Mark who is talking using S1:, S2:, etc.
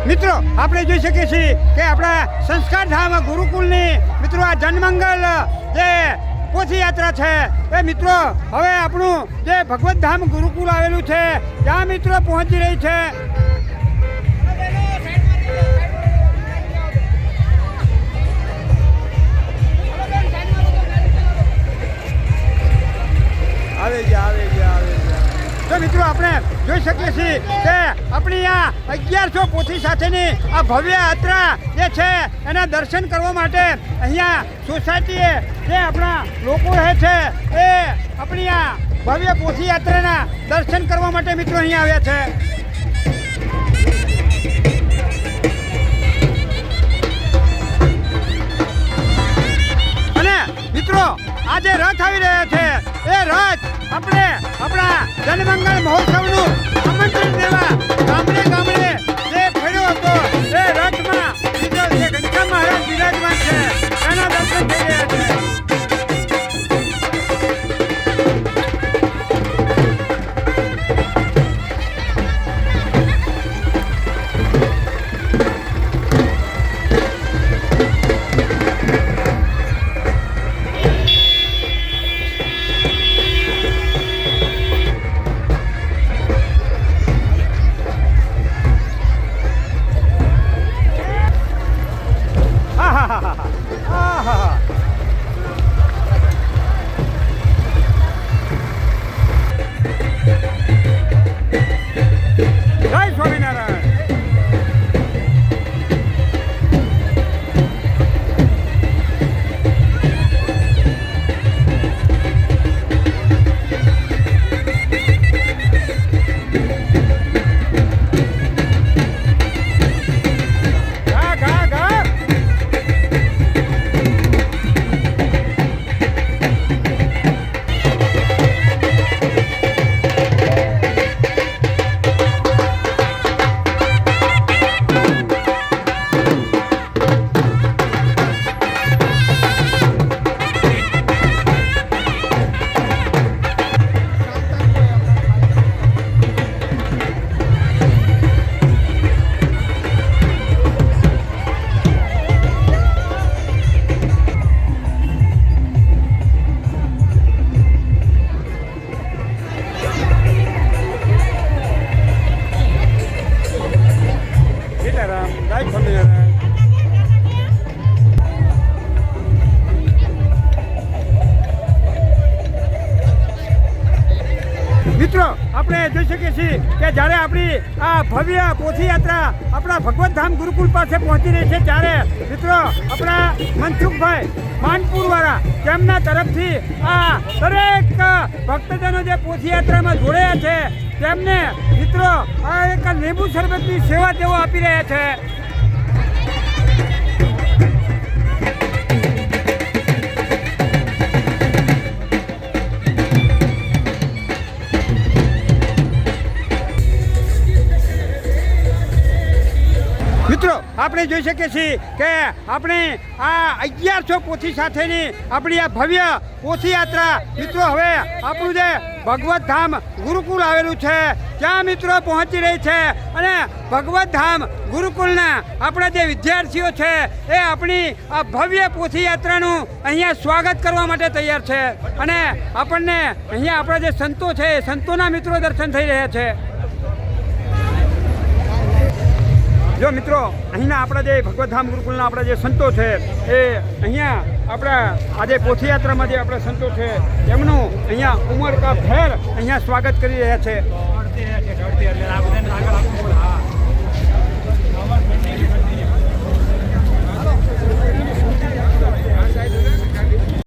S1: મિત્રો આપણે જોઈ શકીએ છીએ કે આપણા સંસ્કાર ધામ ગુરુકુળની મિત્રો આ જનમંગલ જે પોથીયાત્રા છે એ મિત્રો હવે આપણું જે ભગવત ધામ ગુરુકુળ આવેલું છે ત્યાં મિત્રો પહોંચી રહી છે. તો મિત્રો આપણે જોઈ શકીએ છીએ કે આપણી આ 1100 પોથી સાથેની આ ભવ્ય યાત્રા જે છે એના દર્શન કરવા માટે અહીંયા સોસાયટીએ જે આપણા લોકો રહે છે એ આપણી આ ભવ્ય પોથી યાત્રાના દર્શન કરવા માટે મિત્રો અહીંયા આવ્યા છે. અને મિત્રો આ જે રથ આવી રહ્યા છે એ રથ આપણે આપણા જનમંગલ મહોત્સવનું આમંત્રણ દેવા ગામડે ગામડે જે ફર્યો હતો એ રથમાં મિત્રો જે ઘનશ્યામ મહારાજ બિરાજમાન છે એના દર્શન થઈ રહ્યા છે. મિત્રો આપણે જોઈ શકીએ છીએ કે જ્યારે આપણી આ ભવ્ય પોથી યાત્રા આપણા ભગવત ધામ ગુરુકુળ પાસે પહોંચી રહી છે ત્યારે મિત્રો આપણા મનસુખભાઈ માનપુરવાળા તેમના તરફથી આ દરેક ભક્તજનો જે પોથી યાત્રામાં જોડાયા છે તેમને મિત્રો આ એક લીંબુ શરબતની સેવા તેઓ આપી રહ્યા છે. મિત્રો આપણે જોઈ શકીએ છીએ કે આપણે આ 1100 પોથી સાથેની આપણી આ ભવ્ય પોથી યાત્રા મિત્રો હવે આપણું જે ભગવત ધામ ગુરુકુળ આવેલું છે ત્યાં મિત્રો પહોંચી રહી છે. અને ભગવત ધામ ગુરુકુળના આપણા જે વિદ્યાર્થીઓ છે એ આપણી આ ભવ્ય પોથી યાત્રાનું અહીંયા સ્વાગત કરવા માટે તૈયાર છે. અને આપણને અહીંયા આપણા જે સંતો છે સંતોના મિત્રો દર્શન થઈ રહ્યા છે. જો મિત્રો અહીંના આપણા જે ભગવત ધામ ગુરુકુળના આપણા જે સંતો છે એ અહીંયા આપણા આજે પોથીયાત્રામાં જે આપણા સંતો છે એમનું અહીંયા ઉમળકા ભેર અહીંયા સ્વાગત કરી રહ્યા છે.